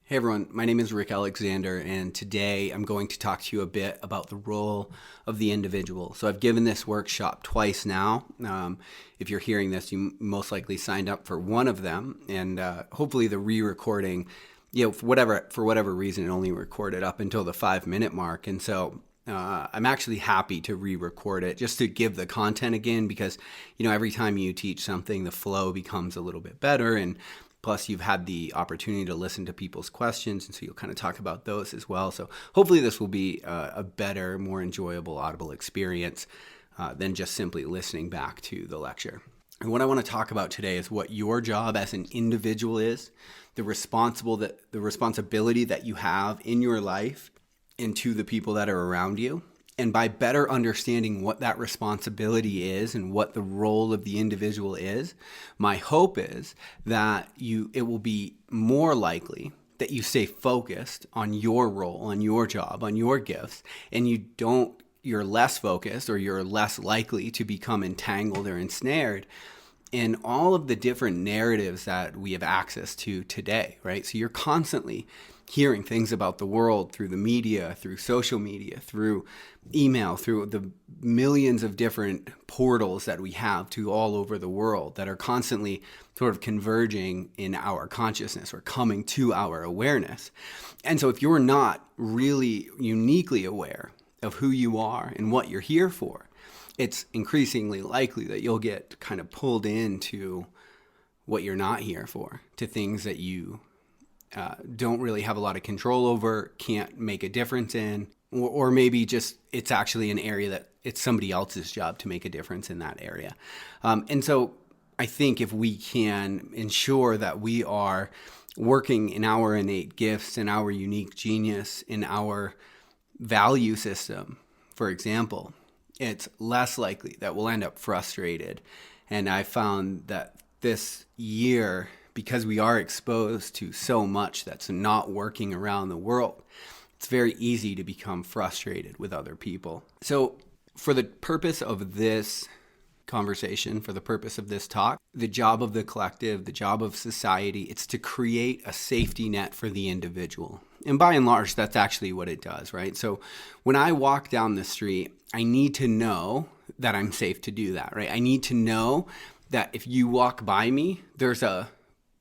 Hey everyone, my name is Rick Alexander, and today I'm going to talk to you a bit about the role of the individual. So I've given this workshop twice now. If you're hearing this, you most likely signed up for one of them, and hopefully the re-recording, for whatever reason, it only recorded up until the 5-minute mark, and so I'm actually happy to re-record it just to give the content again because, every time you teach something, the flow becomes a little bit better, and plus, you've had the opportunity to listen to people's questions, and so you'll kind of talk about those as well. So hopefully this will be a better, more enjoyable Audible experience than just simply listening back to the lecture. And what I want to talk about today is what your job as an individual is, the responsibility that you have in your life and to the people that are around you. And by better understanding what that responsibility is and what the role of the individual is, my hope is that it will be more likely that you stay focused on your role, on your job, on your gifts, and you're less focused or you're less likely to become entangled or ensnared in all of the different narratives that we have access to today, right? So you're constantly hearing things about the world through the media, through social media, through email, through the millions of different portals that we have to all over the world that are constantly sort of converging in our consciousness or coming to our awareness. And so if you're not really uniquely aware of who you are and what you're here for, it's increasingly likely that you'll get kind of pulled into what you're not here for, to things that you don't really have a lot of control over, can't make a difference in, or maybe just it's actually an area that it's somebody else's job to make a difference in that area. And so I think if we can ensure that we are working in our innate gifts, in our unique genius, in our value system, for example, it's less likely that we'll end up frustrated. And I found that this year, because we are exposed to so much that's not working around the world, it's very easy to become frustrated with other people. So for the purpose of this conversation, for the purpose of this talk, the job of the collective, the job of society, it's to create a safety net for the individual. And by and large, that's actually what it does, right? So when I walk down the street, I need to know that I'm safe to do that, right? I need to know that if you walk by me, there's a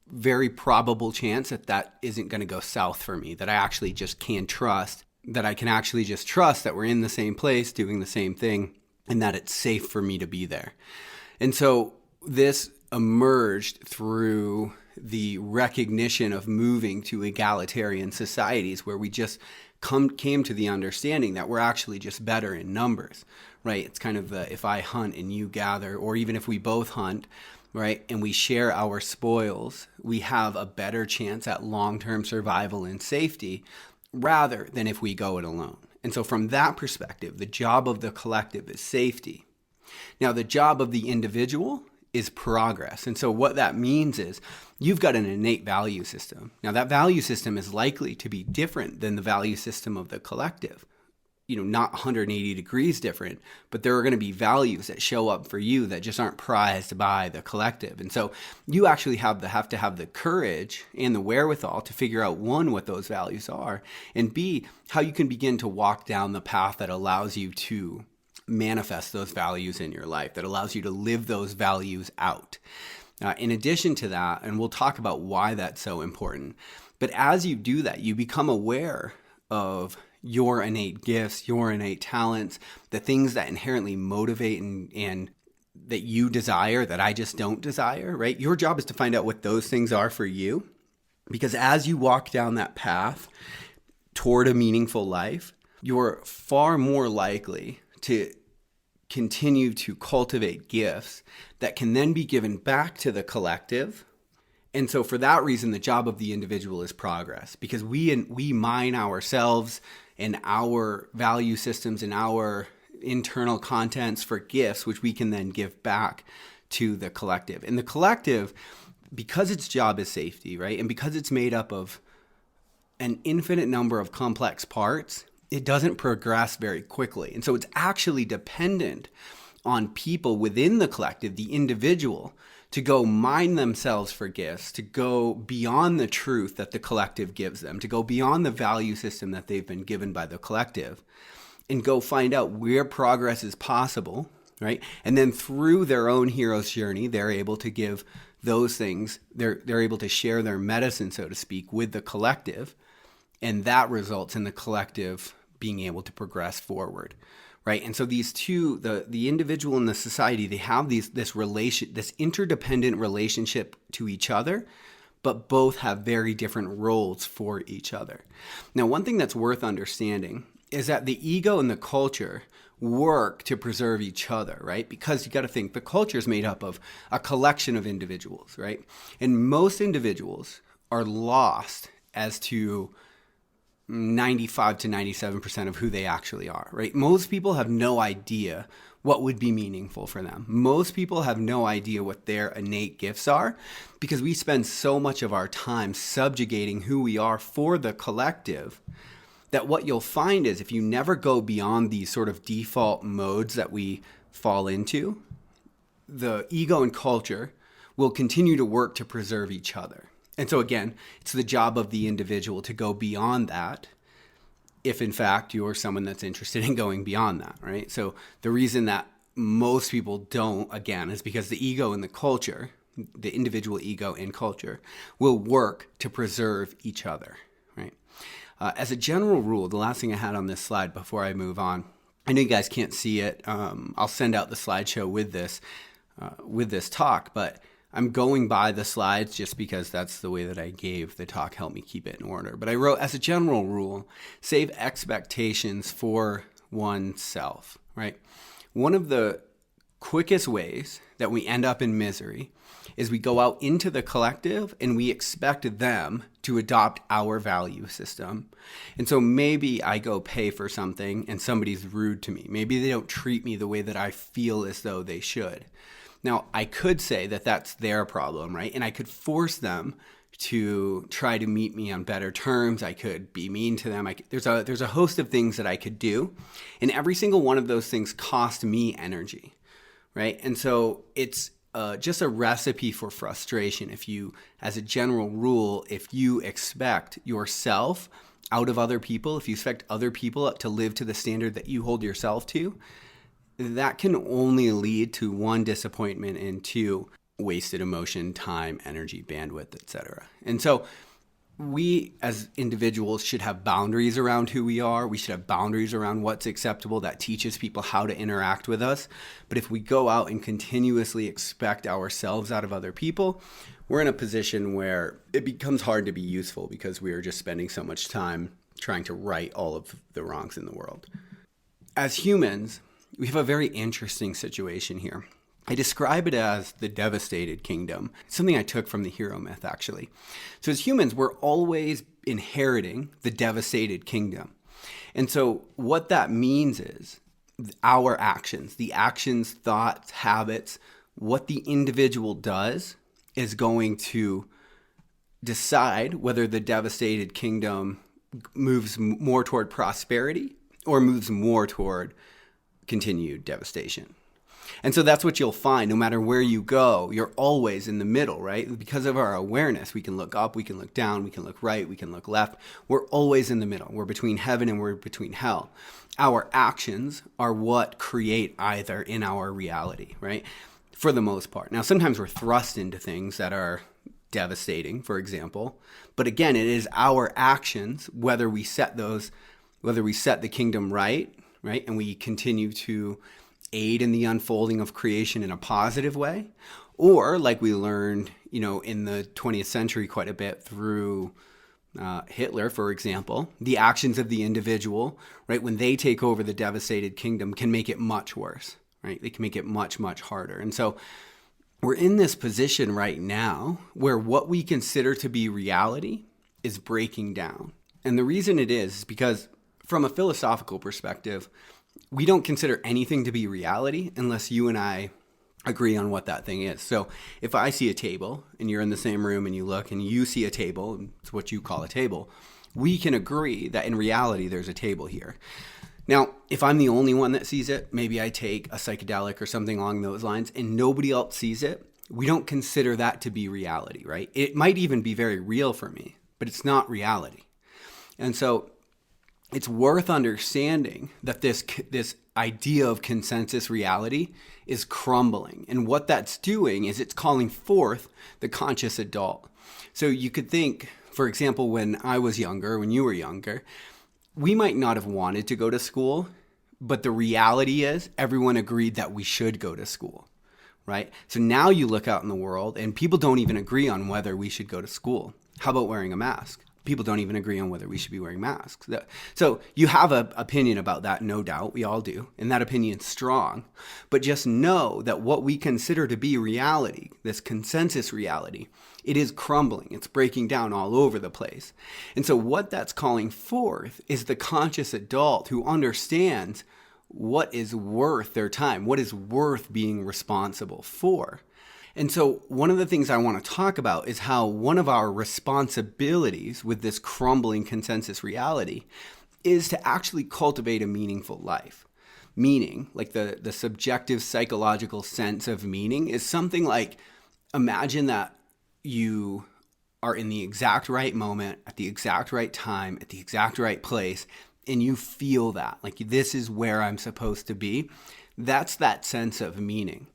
very probable chance that isn't going to go south for me, that I actually just can trust, that I can actually just trust that we're in the same place, doing the same thing, and that it's safe for me to be there. And so this emerged through the recognition of moving to egalitarian societies where we just came to the understanding that we're actually just better in numbers, right? It's kind of the if I hunt and you gather, or even if we both hunt, right, and we share our spoils, we have a better chance at long-term survival and safety rather than if we go it alone. And so from that perspective, the job of the collective is safety. Now, the job of the individual is progress. And so what that means is you've got an innate value system. Now, that value system is likely to be different than the value system of the collective. Not 180 degrees different, but there are going to be values that show up for you that just aren't prized by the collective. And so you actually have to have the courage and the wherewithal to figure out, one, what those values are, and B, how you can begin to walk down the path that allows you to manifest those values in your life, that allows you to live those values out. In addition to that, and we'll talk about why that's so important, but as you do that, you become aware of your innate gifts, your innate talents, the things that inherently motivate and that you desire, that I just don't desire, right? Your job is to find out what those things are for you, because as you walk down that path toward a meaningful life, you're far more likely to continue to cultivate gifts that can then be given back to the collective. And so for that reason, the job of the individual is progress, because we mine ourselves and our value systems and our internal contents for gifts, which we can then give back to the collective. And the collective, because its job is safety, right? And because it's made up of an infinite number of complex parts, it doesn't progress very quickly. And so it's actually dependent on people within the collective, the individual, to go mine themselves for gifts, to go beyond the truth that the collective gives them, to go beyond the value system that they've been given by the collective, and go find out where progress is possible, right? And then through their own hero's journey, they're able to give those things, they're able to share their medicine, so to speak, with the collective, and that results in the collective being able to progress forward. Right. And so these two, the individual and the society, they have this interdependent relationship to each other, but both have very different roles for each other. Now, one thing that's worth understanding is that the ego and the culture work to preserve each other, right? Because you got to think the culture is made up of a collection of individuals, right? And most individuals are lost as to 95 to 97% of who they actually are, right? Most people have no idea what would be meaningful for them. Most people have no idea what their innate gifts are because we spend so much of our time subjugating who we are for the collective that what you'll find is if you never go beyond these sort of default modes that we fall into, the ego and culture will continue to work to preserve each other. And so again, it's the job of the individual to go beyond that if in fact you're someone that's interested in going beyond that, right? So the reason that most people don't, again, is because the ego and the culture, the individual ego and culture, will work to preserve each other, right? As a general rule, the last thing I had on this slide before I move on, I know you guys can't see it. I'll send out the slideshow with this talk, but I'm going by the slides just because that's the way that I gave the talk, helped me keep it in order. But I wrote, as a general rule, save expectations for oneself, right? One of the quickest ways that we end up in misery is we go out into the collective and we expect them to adopt our value system. And so maybe I go pay for something and somebody's rude to me. Maybe they don't treat me the way that I feel as though they should. Now, I could say that that's their problem, right? And I could force them to try to meet me on better terms. I could be mean to them. There's a host of things that I could do. And every single one of those things cost me energy, right? And so it's just a recipe for frustration. If you, as a general rule, if you expect yourself out of other people, if you expect other people to live to the standard that you hold yourself to, that can only lead to one, disappointment, and two, wasted emotion, time, energy, bandwidth, etc. And so we as individuals should have boundaries around who we are. We should have boundaries around what's acceptable. That teaches people how to interact with us. But if we go out and continuously expect ourselves out of other people, we're in a position where it becomes hard to be useful because we are just spending so much time trying to right all of the wrongs in the world. As humans, we have a very interesting situation here. I describe it as the devastated kingdom. It's something I took from the hero myth, actually. So as humans, we're always inheriting the devastated kingdom. And so what that means is our actions, the actions, thoughts, habits, what the individual does is going to decide whether the devastated kingdom moves more toward prosperity or moves more toward continued devastation. And so that's what you'll find. No matter where you go, you're always in the middle, right? Because of our awareness, we can look up, we can look down, we can look right, we can look left. We're always in the middle. We're between heaven and we're between hell. Our actions are what create either in our reality, right? For the most part. Now, sometimes we're thrust into things that are devastating, for example. But again, it is our actions, whether we set the kingdom right, and we continue to aid in the unfolding of creation in a positive way, or like we learned, in the 20th century quite a bit through Hitler, for example, the actions of the individual, right, when they take over the devastated kingdom can make it much worse, right? They can make it much, much harder. And so we're in this position right now where what we consider to be reality is breaking down. And the reason it is because from a philosophical perspective, we don't consider anything to be reality unless you and I agree on what that thing is. So if I see a table and you're in the same room and you look and you see a table, it's what you call a table, we can agree that in reality there's a table here. Now, if I'm the only one that sees it, maybe I take a psychedelic or something along those lines and nobody else sees it, we don't consider that to be reality, right? It might even be very real for me, but it's not reality. And so it's worth understanding that this idea of consensus reality is crumbling. And what that's doing is it's calling forth the conscious adult. So you could think, for example, when I was younger, when you were younger, we might not have wanted to go to school, but the reality is everyone agreed that we should go to school, right? So now you look out in the world and people don't even agree on whether we should go to school. How about wearing a mask? People don't even agree on whether we should be wearing masks. So you have an opinion about that, no doubt. We all do. And that opinion's strong. But just know that what we consider to be reality, this consensus reality, it is crumbling. It's breaking down all over the place. And so what that's calling forth is the conscious adult who understands what is worth their time, what is worth being responsible for. And so one of the things I want to talk about is how one of our responsibilities with this crumbling consensus reality is to actually cultivate a meaningful life. Meaning, like the subjective psychological sense of meaning, is something like, imagine that you are in the exact right moment, at the exact right time, at the exact right place, and you feel that, like this is where I'm supposed to be. That's that sense of meaning.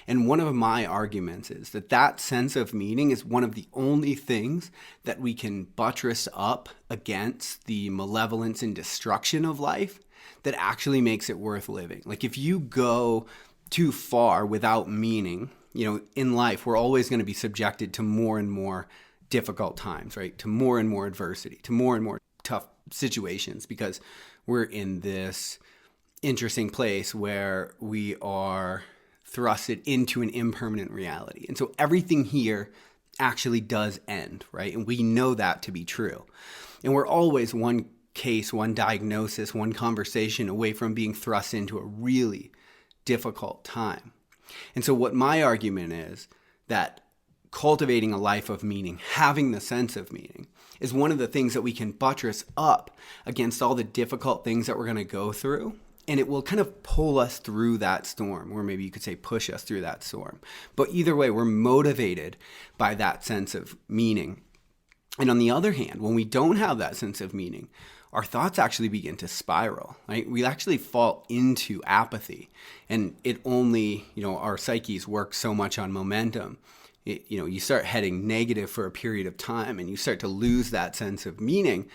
And one of my arguments is that sense of meaning is one of the only things that we can buttress up against the malevolence and destruction of life that actually makes it worth living. Like if you go too far without meaning, in life, we're always going to be subjected to more and more difficult times, right? To more and more adversity, to more and more tough situations, because we're in this interesting place where we are thrusted into an impermanent reality. And so everything here actually does end, right? And we know that to be true. And we're always one case, one diagnosis, one conversation away from being thrust into a really difficult time. And so what my argument is that cultivating a life of meaning, having the sense of meaning, is one of the things that we can buttress up against all the difficult things that we're going to go through. And it will kind of pull us through that storm, or maybe you could say push us through that storm. But either way, we're motivated by that sense of meaning. And on the other hand, when we don't have that sense of meaning, our thoughts actually begin to spiral, right? We actually fall into apathy. And it only, our psyches work so much on momentum. You start heading negative for a period of time and you start to lose that sense of meaning.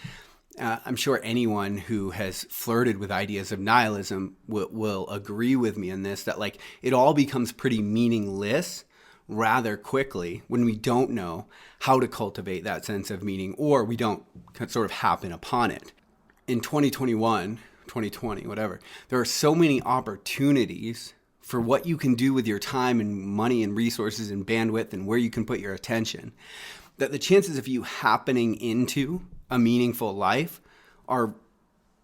I'm sure anyone who has flirted with ideas of nihilism will agree with me in this, that like it all becomes pretty meaningless rather quickly when we don't know how to cultivate that sense of meaning, or we don't sort of happen upon it. In 2021, 2020, whatever, there are so many opportunities for what you can do with your time and money and resources and bandwidth and where you can put your attention, that the chances of you happening into a meaningful life are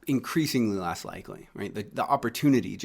increasingly less likely, right? The opportunity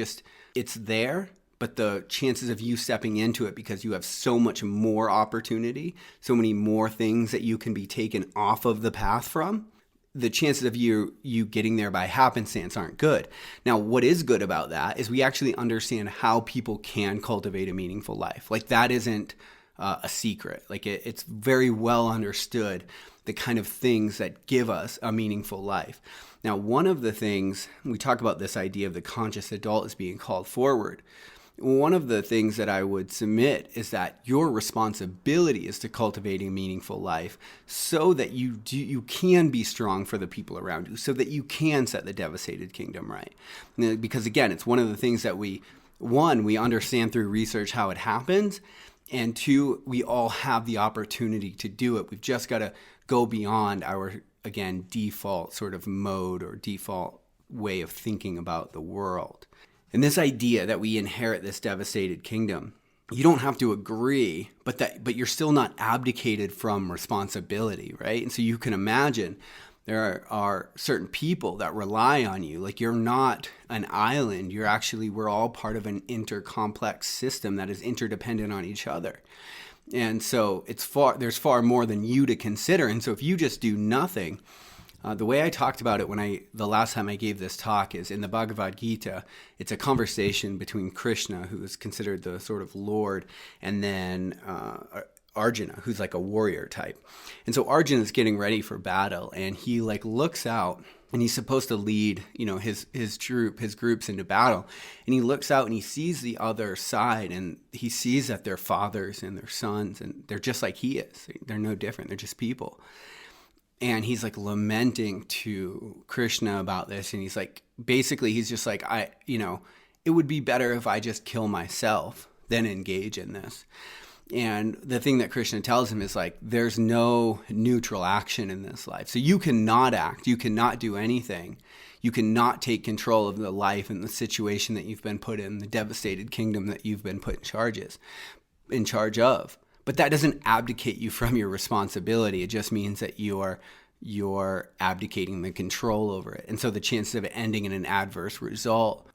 it's there, but the chances of you stepping into it because you have so much more opportunity, so many more things that you can be taken off of the path from, the chances of you getting there by happenstance aren't good. Now, what is good about that is we actually understand how people can cultivate a meaningful life. Like that isn't a secret. Like it's very well understood, the kind of things that give us a meaningful life. Now, one of the things, we talk about this idea of the conscious adult as being called forward. One of the things that I would submit is that your responsibility is to cultivate a meaningful life so that you can be strong for the people around you, so that you can set the devastated kingdom right. Because again, it's one of the things that we understand through research how it happens, and two, we all have the opportunity to do it. We've just got to go beyond our, again, default sort of mode or default way of thinking about the world. And this idea that we inherit this devastated kingdom, you don't have to agree, but you're still not abdicated from responsibility, right? And so you can imagine there are certain people that rely on you. Like you're not an island. We're all part of an intercomplex system that is interdependent on each other. And so there's far more than you to consider. And so if you just do nothing, The way I talked about it the last time I gave this talk is in the Bhagavad Gita. It's a conversation between Krishna, who is considered the sort of Lord, and then Arjuna, who's like a warrior type. And so Arjuna is getting ready for battle, and he like looks out, and he's supposed to lead, his groups into battle. And he looks out and he sees the other side, and he sees that they're fathers and they're sons, and they're just like he is. They're no different. They're just people. And he's like lamenting to Krishna about this. And he's like, basically, he's just like, it would be better if I just kill myself than engage in this. And the thing that Krishna tells him is like, there's no neutral action in this life. So you cannot act. You cannot do anything. You cannot take control of the life and the situation that you've been put in, the devastated kingdom that you've been put in charge of. But that doesn't abdicate you from your responsibility. It just means that you're abdicating the control over it. And so the chances of it ending in an adverse result,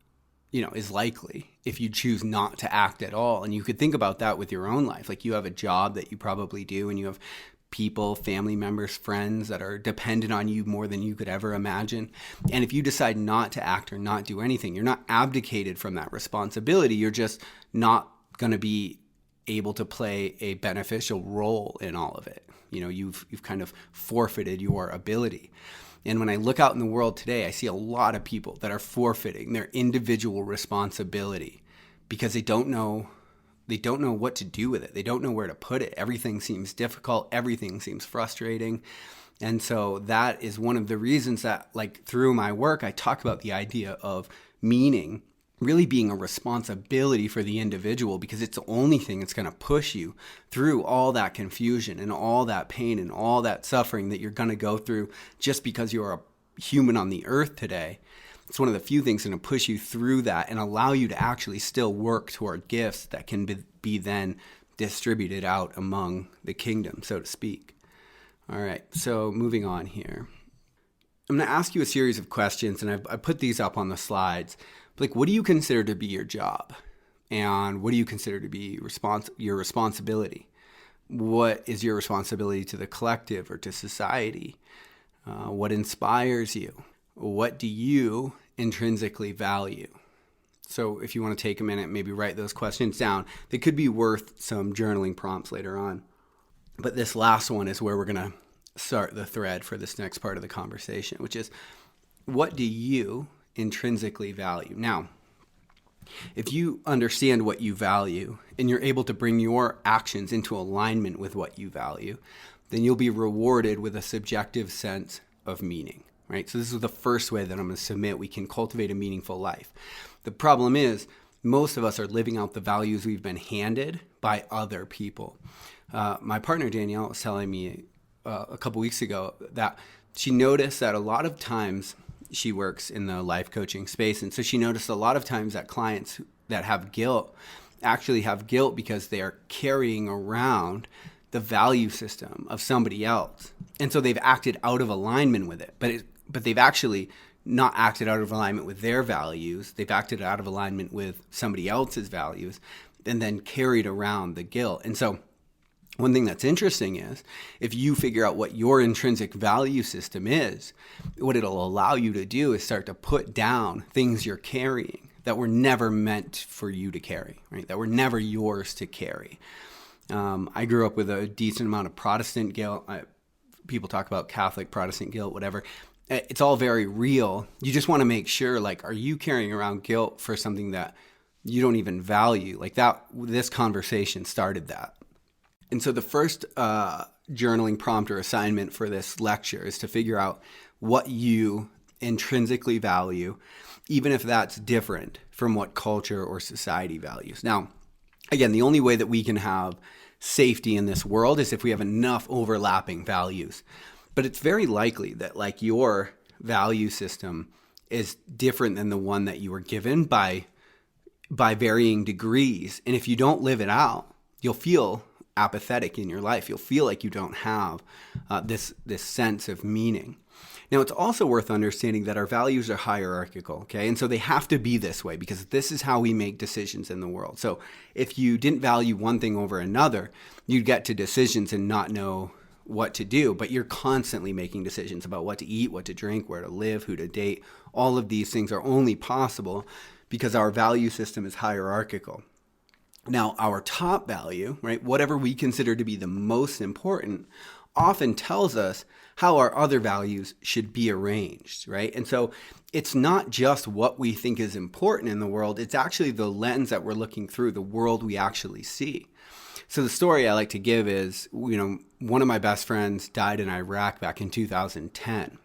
is likely if you choose not to act at all. And you could think about that with your own life. Like you have a job that you probably do, and you have people, family members, friends that are dependent on you more than you could ever imagine. And if you decide not to act or not do anything, you're not abdicated from that responsibility. You're just not going to be able to play a beneficial role in all of it. You've kind of forfeited your ability. And when I look out in the world today, I see a lot of people that are forfeiting their individual responsibility because they don't know what to do with it. They don't know where to put it. Everything seems difficult. Everything seems frustrating. And so that is one of the reasons that, like, through my work, I talk about the idea of meaning really being a responsibility for the individual, because it's the only thing that's going to push you through all that confusion and all that pain and all that suffering that you're going to go through just because you're a human on the earth today. It's one of the few things going to push you through that and allow you to actually still work toward gifts that can be then distributed out among the kingdom, so to speak. All right, so moving on here. I'm going to ask you a series of questions, and I put these up on the slides. Like, what do you consider to be your job? And what do you consider to be your responsibility? What is your responsibility to the collective or to society? What inspires you? What do you intrinsically value? So if you want to take a minute, maybe write those questions down. They could be worth some journaling prompts later on. But this last one is where we're going to start the thread for this next part of the conversation, which is, what do you intrinsically value? Now, if you understand what you value and you're able to bring your actions into alignment with what you value, then you'll be rewarded with a subjective sense of meaning, right? So this is the first way that I'm going to submit we can cultivate a meaningful life. The problem is most of us are living out the values we've been handed by other people. My partner Danielle was telling me a couple weeks ago that she noticed that a lot of times she works in the life coaching space. And so she noticed a lot of times that clients that have guilt actually have guilt because they are carrying around the value system of somebody else. And so they've acted out of alignment with it. But they've actually not acted out of alignment with their values. They've acted out of alignment with somebody else's values and then carried around the guilt. And so one thing that's interesting is if you figure out what your intrinsic value system is, what it'll allow you to do is start to put down things you're carrying that were never meant for you to carry, right? That were never yours to carry. I grew up with a decent amount of Protestant guilt. People talk about Catholic, Protestant guilt, whatever. It's all very real. You just want to make sure, like, are you carrying around guilt for something that you don't even value? Like that, this conversation started that. And so the first journaling prompt or assignment for this lecture is to figure out what you intrinsically value, even if that's different from what culture or society values. Now, again, the only way that we can have safety in this world is if we have enough overlapping values. But it's very likely that, like, your value system is different than the one that you were given by varying degrees. And if you don't live it out, you'll feel apathetic in your life. You'll feel like you don't have this sense of meaning. Now, it's also worth understanding that our values are hierarchical, okay? And so they have to be this way because this is how we make decisions in the world. So if you didn't value one thing over another, you'd get to decisions and not know what to do, but you're constantly making decisions about what to eat, what to drink, where to live, who to date. All of these things are only possible because our value system is hierarchical. Now, our top value, right, whatever we consider to be the most important, often tells us how our other values should be arranged, right? And so it's not just what we think is important in the world, it's actually the lens that we're looking through, the world we actually see. So the story I like to give is, one of my best friends died in Iraq back in 2010.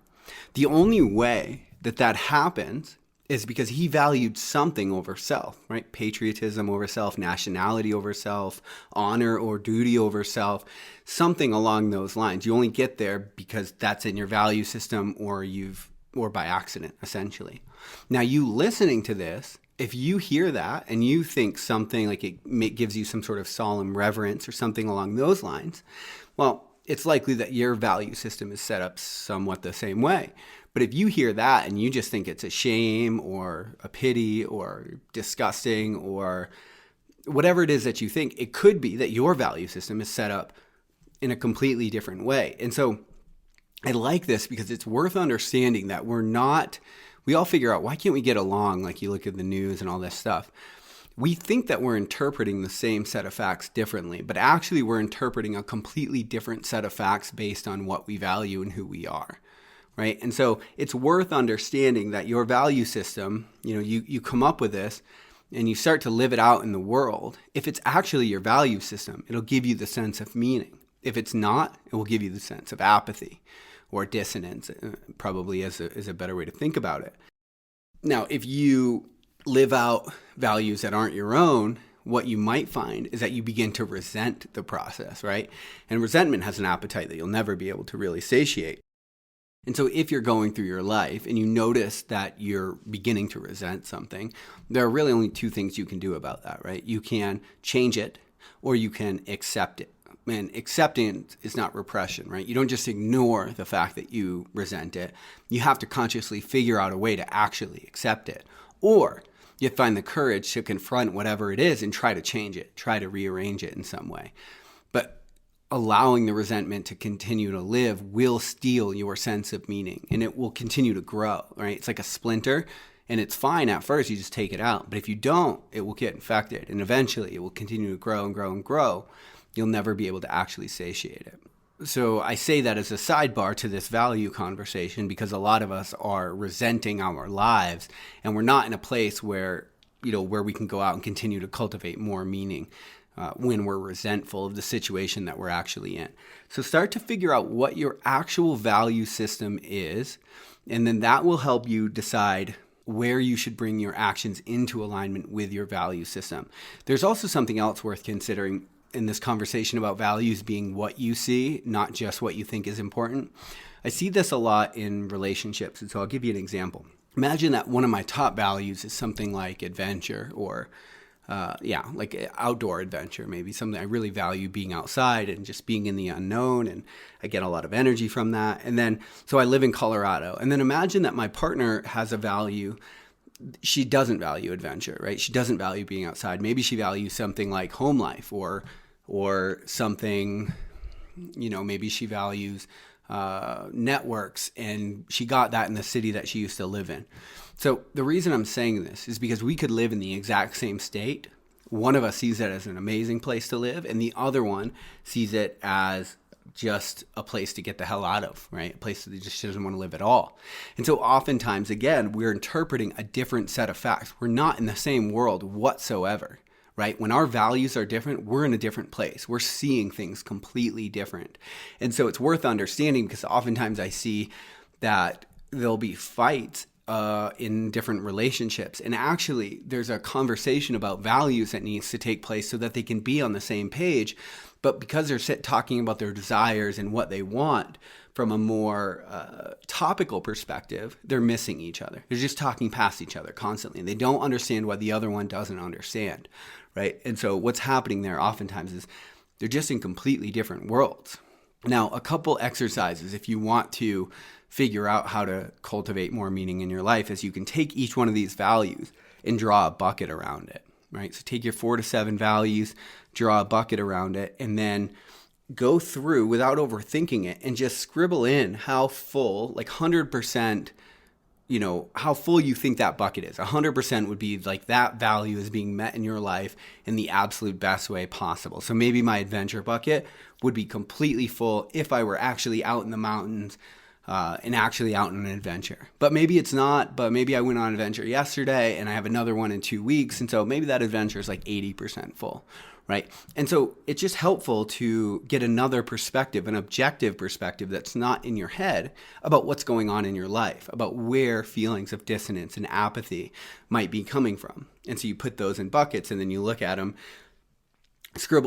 The only way that happens is because he valued something over self, right? Patriotism over self, nationality over self, honor or duty over self, something along those lines. You only get there because that's in your value system or by accident, essentially. Now, you listening to this, if you hear that and you think something like it gives you some sort of solemn reverence or something along those lines, well, it's likely that your value system is set up somewhat the same way. But if you hear that and you just think it's a shame or a pity or disgusting or whatever it is that you think, it could be that your value system is set up in a completely different way. And so I like this because it's worth understanding that we all figure out, why can't we get along? Like, you look at the news and all this stuff. We think that we're interpreting the same set of facts differently, but actually we're interpreting a completely different set of facts based on what we value and who we are. Right? And so it's worth understanding that your value system, you come up with this and you start to live it out in the world. If it's actually your value system, it'll give you the sense of meaning. If it's not, it will give you the sense of apathy or dissonance, probably is a better way to think about it. Now, if you live out values that aren't your own, what you might find is that you begin to resent the process, right? And resentment has an appetite that you'll never be able to really satiate. And so if you're going through your life and you notice that you're beginning to resent something, there are really only two things you can do about that, right? You can change it or you can accept it. And acceptance is not repression, right? You don't just ignore the fact that you resent it. You have to consciously figure out a way to actually accept it. Or you find the courage to confront whatever it is and try to change it, try to rearrange it in some way. But allowing the resentment to continue to live will steal your sense of meaning, and it will continue to grow, right? It's like a splinter, and it's fine at first, you just take it out. But if you don't, it will get infected, and eventually it will continue to grow and grow and grow. You'll never be able to actually satiate it. So I say that as a sidebar to this value conversation because a lot of us are resenting our lives, and we're not in a place where we can go out and continue to cultivate more meaning. When we're resentful of the situation that we're actually in. So start to figure out what your actual value system is, and then that will help you decide where you should bring your actions into alignment with your value system. There's also something else worth considering in this conversation about values being what you see, not just what you think is important. I see this a lot in relationships, and so I'll give you an example. Imagine that one of my top values is something like adventure or like outdoor adventure, maybe something I really value, being outside and just being in the unknown. And I get a lot of energy from that. And then, so I live in Colorado. And then imagine that my partner has a value. She doesn't value adventure, right? She doesn't value being outside. Maybe she values something like home life or something, maybe she values networks, and she got that in the city that she used to live in. So the reason I'm saying this is because we could live in the exact same state. One of us sees it as an amazing place to live, and the other one sees it as just a place to get the hell out of, right? A place that just doesn't want to live at all. And so oftentimes, again, we're interpreting a different set of facts. We're not in the same world whatsoever, right? When our values are different, we're in a different place. We're seeing things completely different. And so it's worth understanding because oftentimes I see that there'll be fights in different relationships. And actually, there's a conversation about values that needs to take place so that they can be on the same page. But because they're talking about their desires and what they want from a more topical perspective, they're missing each other. They're just talking past each other constantly. And they don't understand what the other one doesn't understand, right? And so what's happening there oftentimes is they're just in completely different worlds. Now, a couple exercises if you want to figure out how to cultivate more meaning in your life is you can take each one of these values and draw a bucket around it, right? So take your 4 to 7 values, draw a bucket around it, and then go through without overthinking it and just scribble in how full, like 100%, how full you think that bucket is. 100% would be like that value is being met in your life in the absolute best way possible. So maybe my adventure bucket would be completely full if I were actually out in the mountains and actually out on an adventure. But maybe it's not, but maybe I went on an adventure yesterday and I have another one in 2 weeks. And so maybe that adventure is like 80% full, right? And so it's just helpful to get another perspective, an objective perspective that's not in your head about what's going on in your life, about where feelings of dissonance and apathy might be coming from. And so you put those in buckets and then you look at them,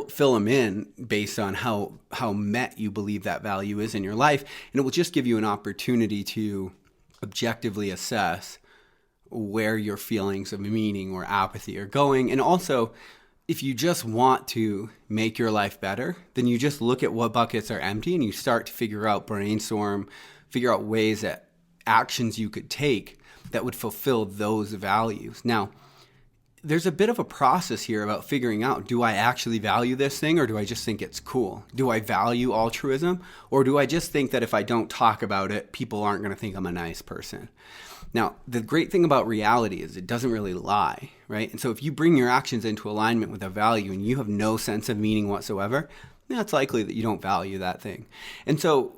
fill them in based on how met you believe that value is in your life. And it will just give you an opportunity to objectively assess where your feelings of meaning or apathy are going. And also, if you just want to make your life better, then you just look at what buckets are empty and you start to brainstorm, figure out ways that actions you could take that would fulfill those values. Now, there's a bit of a process here about figuring out, do I actually value this thing or do I just think it's cool? Do I value altruism or do I just think that if I don't talk about it, people aren't going to think I'm a nice person? Now, the great thing about reality is it doesn't really lie, right? And so if you bring your actions into alignment with a value and you have no sense of meaning whatsoever, it's likely that you don't value that thing. And so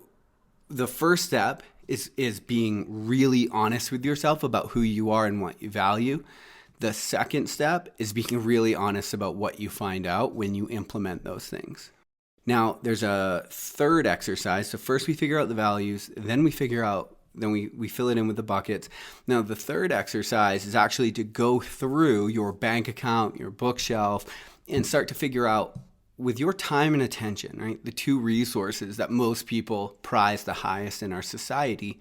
the first step is being really honest with yourself about who you are and what you value. The second step is being really honest about what you find out when you implement those things. Now, there's a third exercise. So first we figure out the values, then we fill it in with the buckets. Now, the third exercise is actually to go through your bank account, your bookshelf, and start to figure out with your time and attention, right? The two resources that most people prize the highest in our society.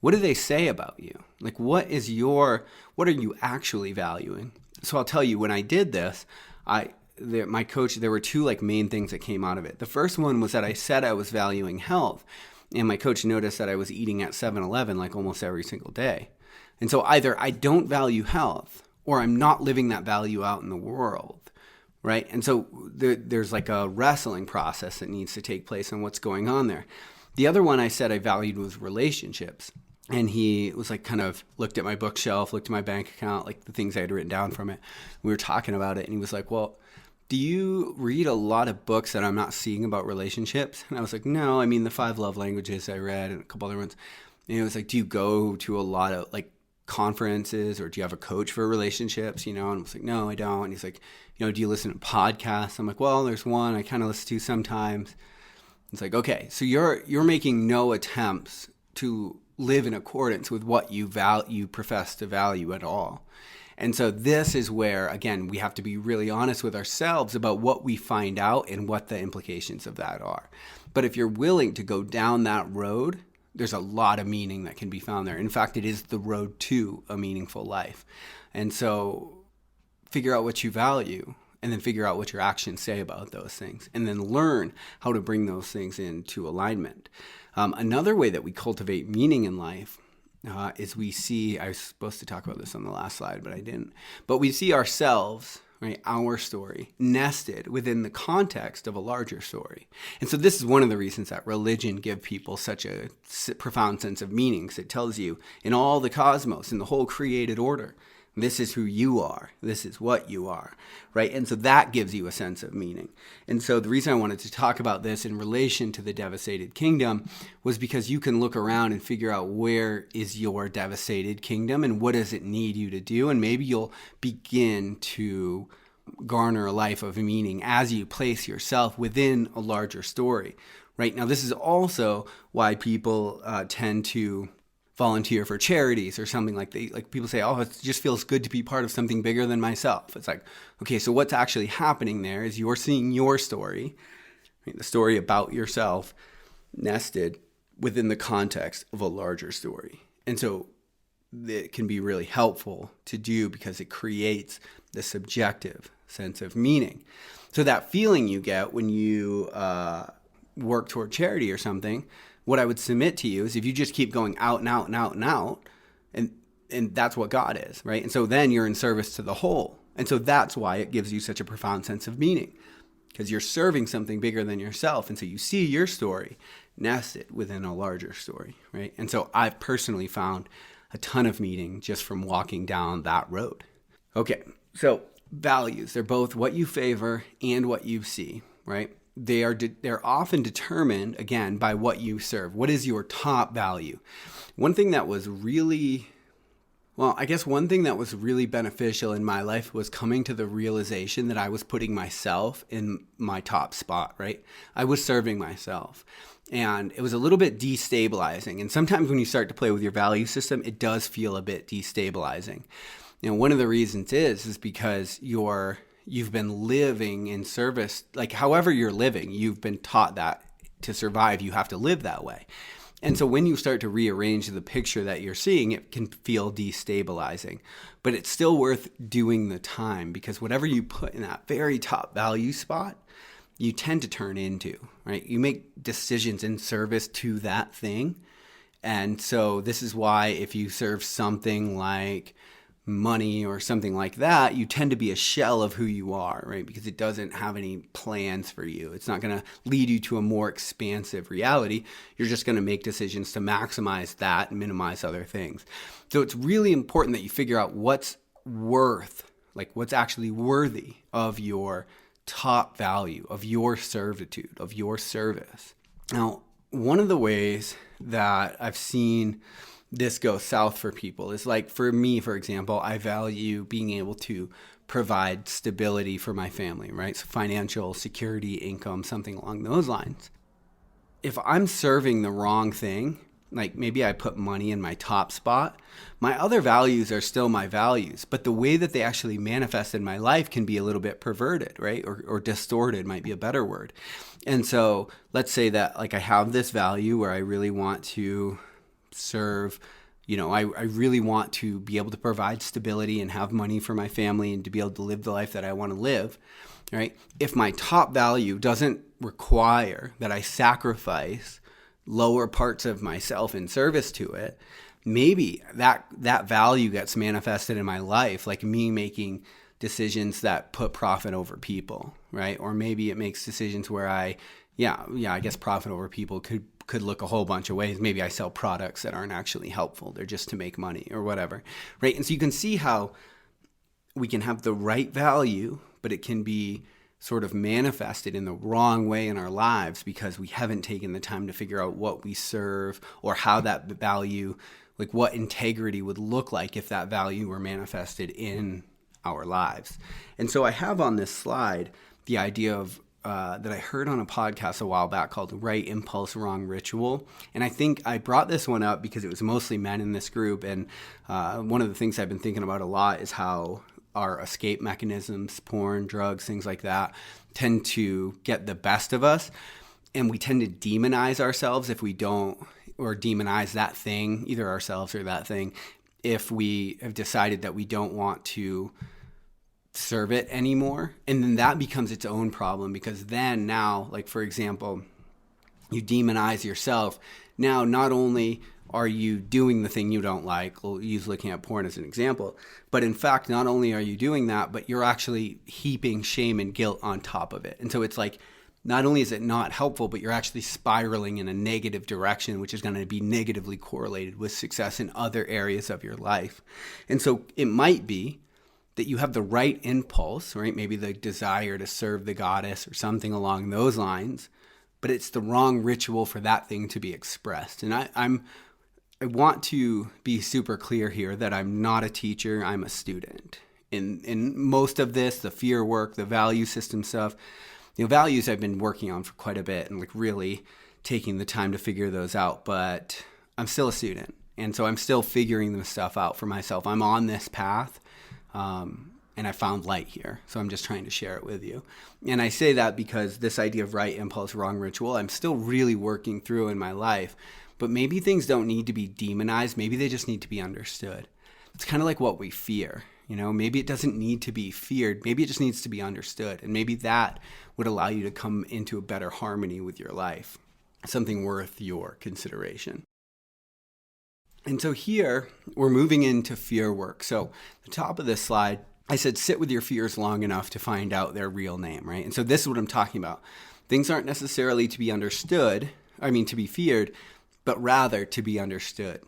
What do they say about you? Like, what are you actually valuing? So I'll tell you, when I did this, my coach, there were two main things that came out of it. The first one was that I said I was valuing health, and my coach noticed that I was eating at 7-Eleven almost every single day. And so either I don't value health or I'm not living that value out in the world, right? And so there's a wrestling process that needs to take place on what's going on there. The other one I said I valued was relationships. And he was kind of looked at my bookshelf, looked at my bank account, the things I had written down from it. We were talking about it and he was like, well, do you read a lot of books that I'm not seeing about relationships? And I was like, no, the 5 love languages I read and a couple other ones. And he was like, do you go to a lot of conferences or do you have a coach for relationships? And I was like, no, I don't. And he's like, do you listen to podcasts? I'm like, well, there's one I kind of listen to sometimes. It's like, okay, so you're making no attempts to live in accordance with what you profess to value at all. And so this is where, again, we have to be really honest with ourselves about what we find out and what the implications of that are. But if you're willing to go down that road, there's a lot of meaning that can be found there. In fact, it is the road to a meaningful life. And so figure out what you value and then figure out what your actions say about those things and then learn how to bring those things into alignment. Another way that we cultivate meaning in life is I was supposed to talk about this on the last slide, but I didn't. But we see ourselves, right, our story, nested within the context of a larger story. And so this is one of the reasons that religion gives people such a profound sense of meaning, because it tells you in all the cosmos, in the whole created order, this is who you are. This is what you are, right? And so that gives you a sense of meaning. And so the reason I wanted to talk about this in relation to the devastated kingdom was because you can look around and figure out where is your devastated kingdom and what does it need you to do. And maybe you'll begin to garner a life of meaning as you place yourself within a larger story, right? Now, this is also why people tend to volunteer for charities or something like people say, oh, it just feels good to be part of something bigger than myself. It's like, okay, so what's actually happening there is you're seeing your story, right, the story about yourself nested within the context of a larger story. And so it can be really helpful to do because it creates the subjective sense of meaning. So that feeling you get when you work toward charity or something, what I would submit to you is if you just keep going out and out and out and out, and that's what God is, right? And so then you're in service to the whole. And so that's why it gives you such a profound sense of meaning. because you're serving something bigger than yourself. And so you see your story nested within a larger story, right? And so I've personally found a ton of meaning just from walking down that road. Okay, so values, they're both what you favor and what you see, right? They're often determined, again, by what you serve. What is your top value? One thing that was really beneficial in my life was coming to the realization that I was putting myself in my top spot, right? I was serving myself. And it was a little bit destabilizing. And sometimes when you start to play with your value system, it does feel a bit destabilizing. One of the reasons is because you've been living in service, like however you're living, you've been taught that to survive, you have to live that way. And so when you start to rearrange the picture that you're seeing, it can feel destabilizing. But it's still worth doing the time, because whatever you put in that very top value spot, you tend to turn into, right? You make decisions in service to that thing. And so this is why if you serve something like money or something like that, you tend to be a shell of who you are, right? Because it doesn't have any plans for you. It's not going to lead you to a more expansive reality. You're just going to make decisions to maximize that and minimize other things. So it's really important that you figure out what's actually worthy of your top value, of your servitude, of your service. Now, one of the ways that I've seen this go south for people is, like, for me, for example, I value being able to provide stability for my family, right? So financial security, income, something along those lines. If I'm serving the wrong thing, like maybe I put money in my top spot, my other values are still my values, but the way that they actually manifest in my life can be a little bit perverted, right? Or distorted might be a better word. And so let's say that, like, I have this value where I really want to serve, I really want to be able to provide stability and have money for my family and to be able to live the life that I want to live, right? If my top value doesn't require that I sacrifice lower parts of myself in service to it, maybe that value gets manifested in my life, like me making decisions that put profit over people, right? Or maybe it makes decisions where I guess profit over people could look a whole bunch of ways. Maybe I sell products that aren't actually helpful. They're just to make money or whatever, right? And so you can see how we can have the right value, but it can be sort of manifested in the wrong way in our lives because we haven't taken the time to figure out what we serve or how that value, like what integrity would look like if that value were manifested in our lives. And so I have on this slide the idea of that I heard on a podcast a while back called Right Impulse, Wrong Ritual. And I think I brought this one up because it was mostly men in this group. And one of the things I've been thinking about a lot is how our escape mechanisms, porn, drugs, things like that, tend to get the best of us. And we tend to demonize ourselves if we don't, or demonize that thing, either ourselves or that thing, if we have decided that we don't want to serve it anymore. And then that becomes its own problem, because then now, like, for example, you demonize yourself. Now, not only are you doing the thing you don't like, we'll use looking at porn as an example, but in fact, not only are you doing that, but you're actually heaping shame and guilt on top of it. And so it's like, not only is it not helpful, but you're actually spiraling in a negative direction, which is going to be negatively correlated with success in other areas of your life. And so it might be that you have the right impulse, right? Maybe the desire to serve the goddess or something along those lines, but it's the wrong ritual for that thing to be expressed. And I want to be super clear here that I'm not a teacher, I'm a student. In most of this, the fear work, the value system stuff, values I've been working on for quite a bit and like really taking the time to figure those out, but I'm still a student. And so I'm still figuring this stuff out for myself. I'm on this path. And I found light here. So I'm just trying to share it with you. And I say that because this idea of right impulse, wrong ritual, I'm still really working through in my life. But maybe things don't need to be demonized. Maybe they just need to be understood. It's kind of like what we fear. Maybe it doesn't need to be feared. Maybe it just needs to be understood. And maybe that would allow you to come into a better harmony with your life. Something worth your consideration. And so here we're moving into fear work. So the top of this slide I said, sit with your fears long enough to find out their real name, right? And so this is what I'm talking about. Things aren't necessarily to be to be feared, but rather to be understood.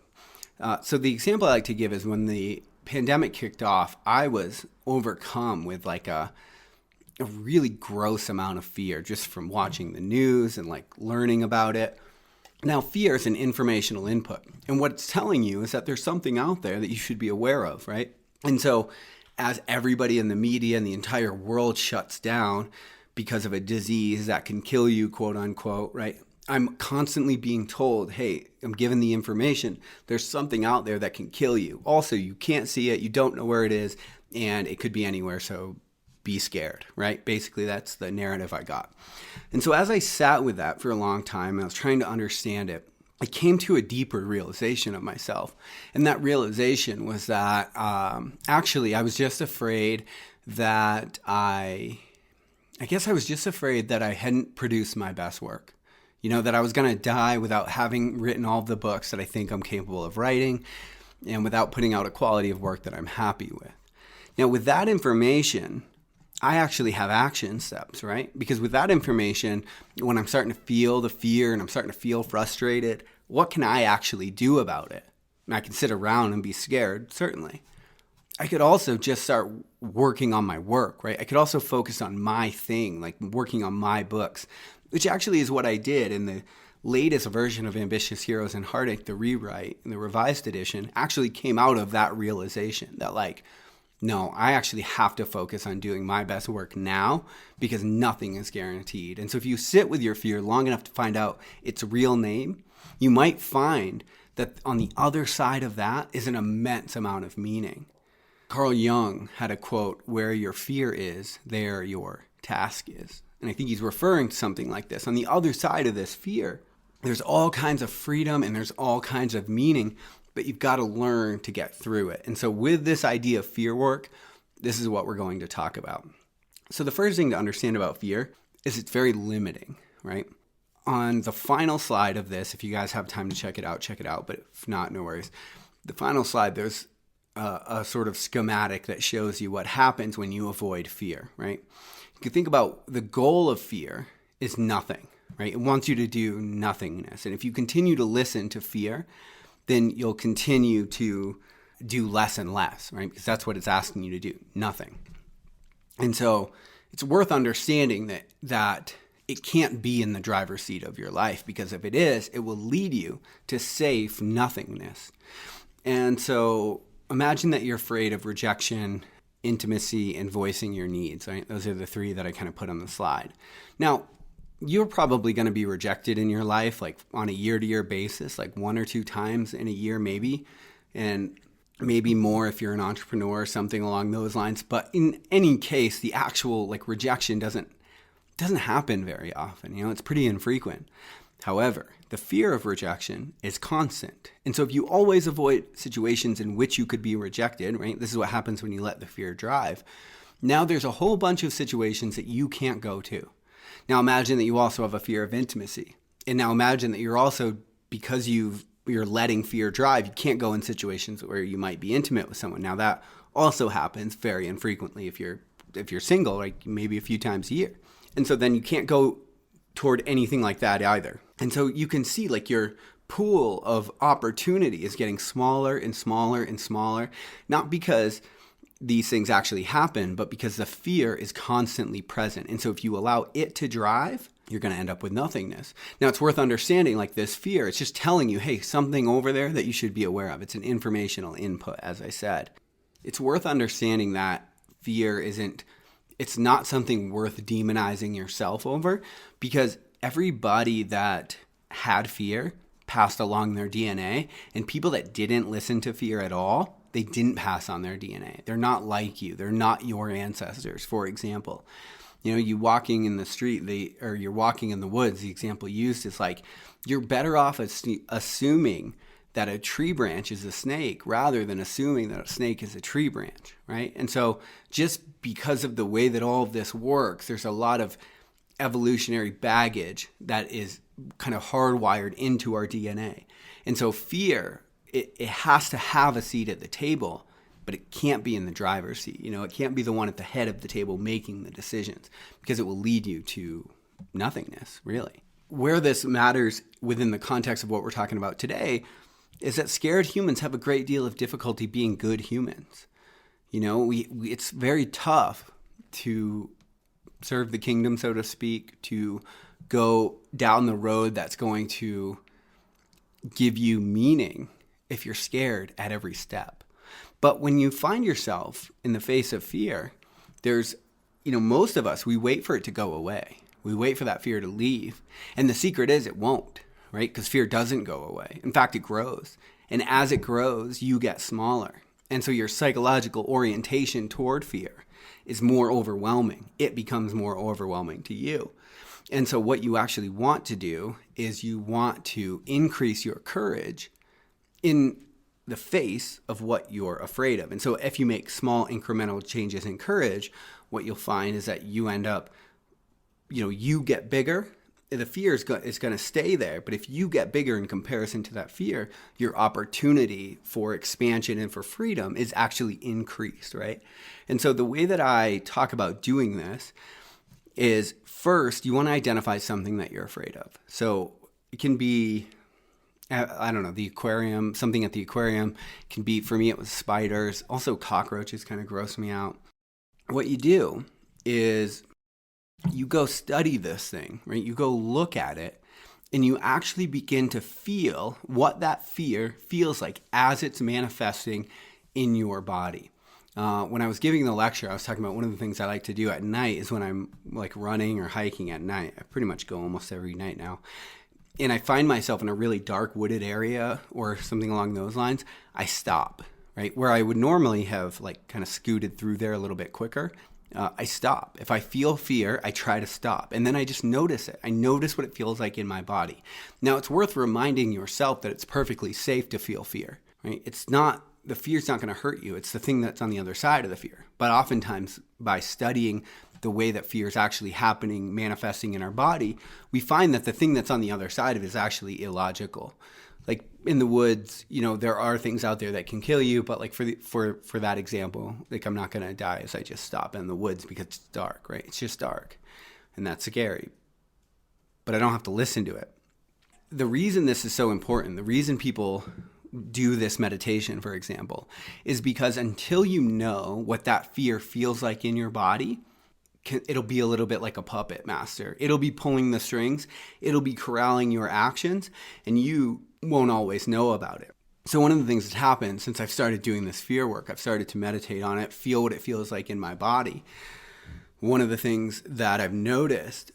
So the example I like to give is when the pandemic kicked off, I was overcome with like a really gross amount of fear just from watching the news and like learning about it. Now, fear is an informational input. And what it's telling you is that there's something out there that you should be aware of, right? And so as everybody in the media and the entire world shuts down because of a disease that can kill you, quote unquote, right? I'm constantly being told, hey, I'm given the information. There's something out there that can kill you. Also, you can't see it. You don't know where it is. And it could be anywhere. So be scared, right? Basically, that's the narrative I got. And so as I sat with that for a long time, and I was trying to understand it, I came to a deeper realization of myself. And that realization was that actually I was just afraid that I was just afraid that I hadn't produced my best work. That I was going to die without having written all of the books that I think I'm capable of writing and without putting out a quality of work that I'm happy with. Now, with that information, I actually have action steps, right? Because with that information, when I'm starting to feel the fear and I'm starting to feel frustrated, what can I actually do about it? And I can sit around and be scared, certainly. I could also just start working on my work, right? I could also focus on my thing, like working on my books, which actually is what I did in the latest version of Ambitious Heroes and Heartache, the rewrite, the revised edition, actually came out of that realization that no, I actually have to focus on doing my best work now because nothing is guaranteed. And so if you sit with your fear long enough to find out its real name, you might find that on the other side of that is an immense amount of meaning. Carl Jung had a quote, where your fear is, there your task is. And I think he's referring to something like this. On the other side of this fear, there's all kinds of freedom and there's all kinds of meaning, but you've got to learn to get through it. And so with this idea of fear work, this is what we're going to talk about. So the first thing to understand about fear is it's very limiting, right? On the final slide of this, if you guys have time to check it out, but if not, no worries. The final slide, there's a sort of schematic that shows you what happens when you avoid fear, right? You can think about the goal of fear is nothing, right? It wants you to do nothingness. And if you continue to listen to fear, then you'll continue to do less and less, right? Because that's what it's asking you to do, nothing. And so it's worth understanding that it can't be in the driver's seat of your life, because if it is, it will lead you to safe nothingness. And so imagine that you're afraid of rejection, intimacy, and voicing your needs, right? Those are the three that I kind of put on the slide. Now, you're probably going to be rejected in your life, like on a year-to-year basis, like 1 or 2 times in a year maybe, and maybe more if you're an entrepreneur or something along those lines. But in any case, the actual rejection doesn't happen very often. It's pretty infrequent. However, the fear of rejection is constant. And so if you always avoid situations in which you could be rejected, right? This is what happens when you let the fear drive. Now there's a whole bunch of situations that you can't go to. Now imagine that you also have a fear of intimacy. And now imagine that you're also, because you're letting fear drive, you can't go in situations where you might be intimate with someone. Now that also happens very infrequently if you're single, like maybe a few times a year. And so then you can't go toward anything like that either. And so you can see your pool of opportunity is getting smaller and smaller and smaller, not because these things actually happen, but because the fear is constantly present. And so if you allow it to drive, you're going to end up with nothingness. Now it's worth understanding this fear, it's just telling you, hey, something over there that you should be aware of. It's an informational input, as I said. It's worth understanding that fear it's not something worth demonizing yourself over, because everybody that had fear passed along their DNA, and people that didn't listen to fear at all, they didn't pass on their DNA. They're not like you. They're not your ancestors, for example. You walking in the street, or you're walking in the woods, the example used is you're better off assuming that a tree branch is a snake rather than assuming that a snake is a tree branch, right? And so just because of the way that all of this works, there's a lot of evolutionary baggage that is kind of hardwired into our DNA. And so fear, it has to have a seat at the table but it can't be in the driver's seat. It can't be the one at the head of the table making the decisions, because it will lead you to nothingness, really. Where this matters within the context of what we're talking about today is that scared humans have a great deal of difficulty being good humans. It's very tough to serve the kingdom, so to speak, to go down the road that's going to give you meaning if you're scared at every step. But when you find yourself in the face of fear, there's, most of us, we wait for it to go away. We wait for that fear to leave. And the secret is it won't, right? Because fear doesn't go away. In fact, it grows. And as it grows, you get smaller. And so your psychological orientation toward fear is more overwhelming. It becomes more overwhelming to you. And so what you actually want to do is you want to increase your courage in the face of what you're afraid of. And so if you make small incremental changes in courage, what you'll find is that you end up, you get bigger. The fear is going to stay there. But if you get bigger in comparison to that fear, your opportunity for expansion and for freedom is actually increased, right? And so the way that I talk about doing this is, first, you want to identify something that you're afraid of. So it can be, I don't know, the aquarium, something at the aquarium. It can be, for me, it was spiders. Also, cockroaches kind of gross me out. What you do is you go study this thing, right? You go look at it, and you actually begin to feel what that fear feels like as it's manifesting in your body. When I was giving the lecture, I was talking about one of the things I like to do at night is when I'm like running or hiking at night. I pretty much go almost every night now. And I find myself in a really dark wooded area or something along those lines. I stop, right? Where I would normally have like kind of scooted through there a little bit quicker. I stop. If I feel fear, I try to stop. And then I just notice it. I notice what it feels like in my body. Now, it's worth reminding yourself that it's perfectly safe to feel fear, right? The fear's not going to hurt you. It's the thing that's on the other side of the fear. But oftentimes, by studying the way that fear is actually happening, manifesting in our body, we find that the thing that's on the other side of it is actually illogical. Like in the woods, there are things out there that can kill you, but like for that example, like I'm not going to die as I just stop in the woods because it's dark, right? It's just dark, and that's scary. But I don't have to listen to it. The reason this is so important, the reason people do this meditation, for example, is because until you know what that fear feels like in your body, it'll be a little bit like a puppet master. It'll be pulling the strings. It'll be corralling your actions, and you won't always know about it. So one of the things that's happened since I've started doing this fear work, I've started to meditate on it, feel what it feels like in my body. One of the things that I've noticed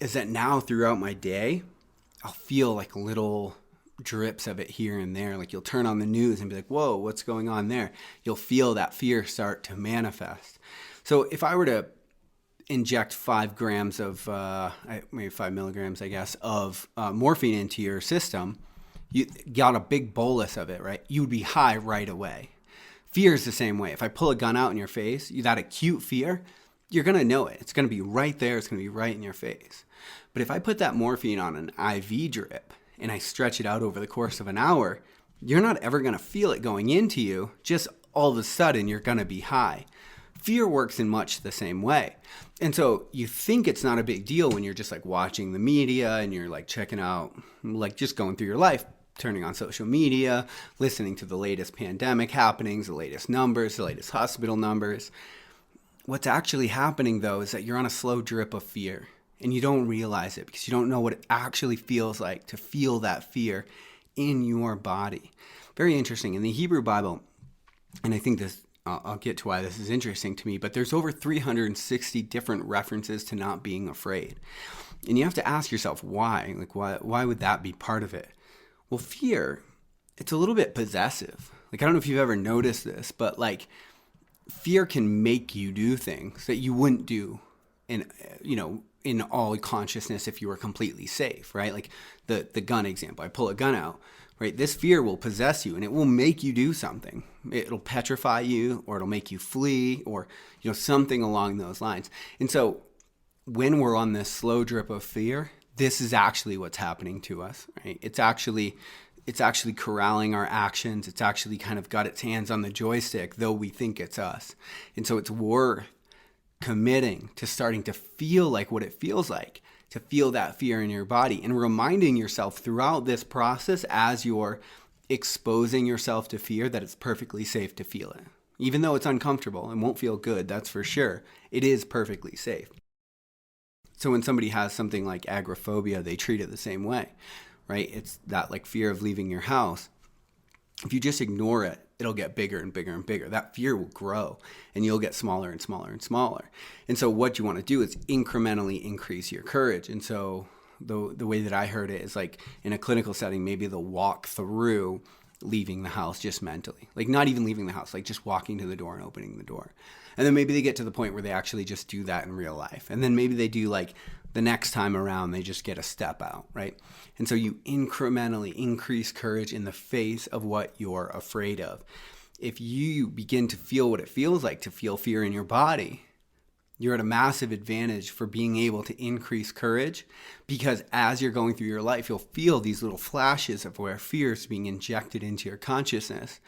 is that now throughout my day, I'll feel like little drips of it here and there. Like you'll turn on the news and be like, whoa, what's going on there? You'll feel that fear start to manifest. So if I were to inject 5 grams of, maybe 5 milligrams, I guess, of morphine into your system, you got a big bolus of it, right? You would be high right away. Fear is the same way. If I pull a gun out in your face, that acute fear, you're going to know it. It's going to be right there. It's going to be right in your face. But if I put that morphine on an IV drip and I stretch it out over the course of an hour, you're not ever going to feel it going into you. Just all of a sudden, you're going to be high. Fear works in much the same way. And so you think it's not a big deal when you're just like watching the media and you're like checking out, like just going through your life, turning on social media, listening to the latest pandemic happenings, the latest numbers, the latest hospital numbers. What's actually happening though is that you're on a slow drip of fear. And you don't realize it because you don't know what it actually feels like to feel that fear in your body. Very interesting. In the Hebrew Bible, and I think this, I'll get to why this is interesting to me, but there's over 360 different references to not being afraid. And you have to ask yourself why. Like, why would that be part of it? Well, fear, it's a little bit possessive. Like, I don't know if you've ever noticed this, but like, fear can make you do things that you wouldn't do in all consciousness if you were completely safe, right? Like the gun example, I pull a gun out, right? This fear will possess you and it will make you do something. It'll petrify you, or it'll make you flee, or something along those lines. And so when we're on this slow drip of fear, this is actually what's happening to us, right? It's actually it's actually corralling our actions. It's actually kind of got its hands on the joystick, though we think it's us. And so it's worth committing to starting to feel like what it feels like, to feel that fear in your body, and reminding yourself throughout this process as you're exposing yourself to fear that it's perfectly safe to feel it. Even though it's uncomfortable and won't feel good, that's for sure, it is perfectly safe. So when somebody has something like agoraphobia, they treat it the same way, right? It's that like fear of leaving your house. If you just ignore it, it'll get bigger and bigger and bigger. That fear will grow and you'll get smaller and smaller and smaller. And so what you want to do is incrementally increase your courage. And so the way that I heard it is like in a clinical setting, maybe they'll walk through leaving the house just mentally, like not even leaving the house, like just walking to the door and opening the door. And then maybe they get to the point where they actually just do that in real life. And then maybe they do like the next time around, they just get a step out, right? And so you incrementally increase courage in the face of what you're afraid of. If you begin to feel what it feels like to feel fear in your body, you're at a massive advantage for being able to increase courage, because as you're going through your life, you'll feel these little flashes of where fear is being injected into your consciousness,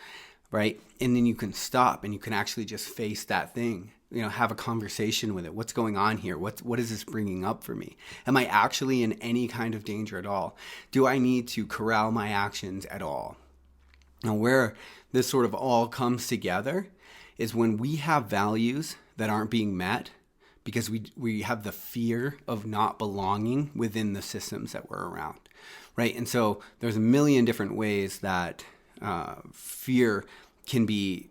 right? And then you can stop and you can actually just face that thing, have a conversation with it. What's going on here? What is this bringing up for me? Am I actually in any kind of danger at all? Do I need to corral my actions at all? Now, where this sort of all comes together is when we have values that aren't being met because we have the fear of not belonging within the systems that we're around, right? And so there's a million different ways that fear can be,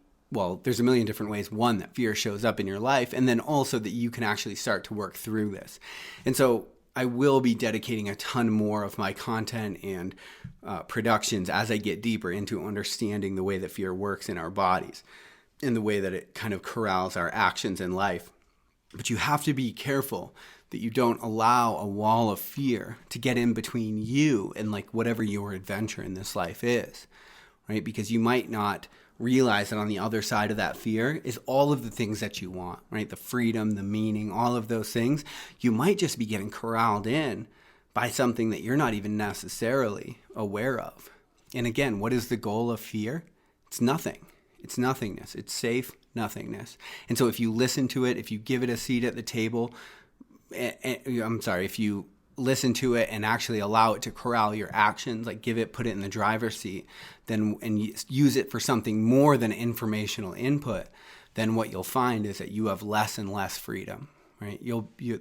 there's a million different ways, one, that fear shows up in your life, and then also that you can actually start to work through this. And so I will be dedicating a ton more of my content and productions as I get deeper into understanding the way that fear works in our bodies and the way that it kind of corrals our actions in life. But you have to be careful that you don't allow a wall of fear to get in between you and like whatever your adventure in this life is, right? Because you might not realize that on the other side of that fear is all of the things that you want, right? The freedom, the meaning, all of those things. You might just be getting corralled in by something that you're not even necessarily aware of. And again, what is the goal of fear? It's nothing. It's nothingness. It's safe nothingness. And so if you listen to it, if you give it a seat at the table, if you listen to it and actually allow it to corral your actions, like put it in the driver's seat, and use it for something more than informational input, then what you'll find is that you have less and less freedom, right?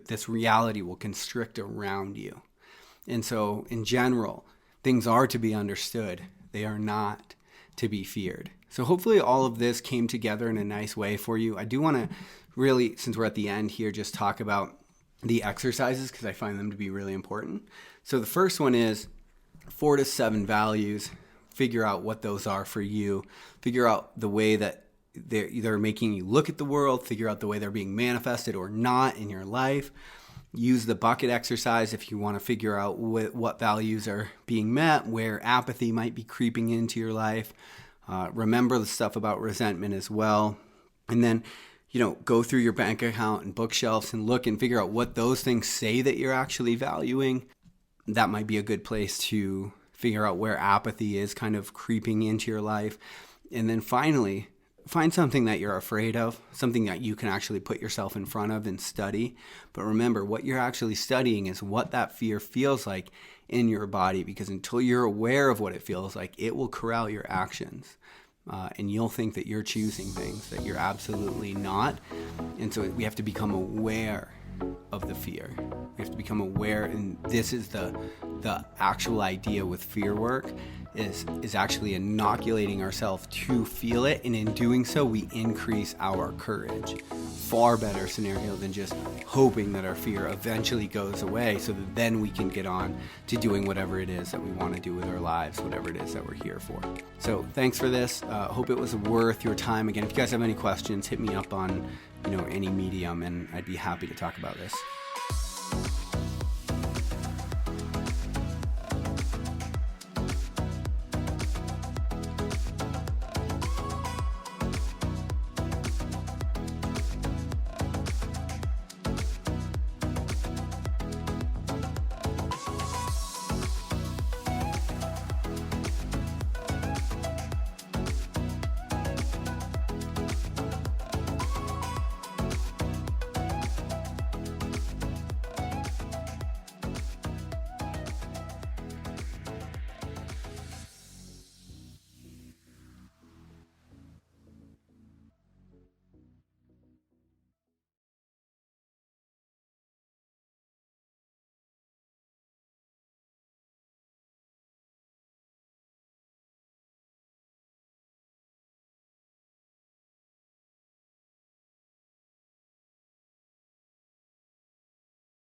This reality will constrict around you. And so in general, things are to be understood. They are not to be feared. So hopefully all of this came together in a nice way for you. I do want to really, since we're at the end here, just talk about the exercises because I find them to be really important. So the first one is 4 to 7 values. Figure out what those are for you. Figure out the way that they're making you look at the world. Figure out the way they're being manifested or not in your life. Use the bucket exercise if you want to figure out what values are being met, where apathy might be creeping into your life. Remember the stuff about resentment as well. And then, go through your bank account and bookshelves and look and figure out what those things say that you're actually valuing. That might be a good place to figure out where apathy is kind of creeping into your life. And then finally, find something that you're afraid of, something that you can actually put yourself in front of and study. But remember, what you're actually studying is what that fear feels like in your body, because until you're aware of what it feels like, it will corral your actions. And you'll think that you're choosing things that you're absolutely not. And so we have to become aware of the fear. We have to become aware, and this is the actual idea with fear work, is actually inoculating ourselves to feel it, and in doing so we increase our courage. Far better scenario than just hoping that our fear eventually goes away so that then we can get on to doing whatever it is that we want to do with our lives, whatever it is that we're here for. So thanks for this. Hope it was worth your time. Again, if you guys have any questions, hit me up on any medium, and I'd be happy to talk about this.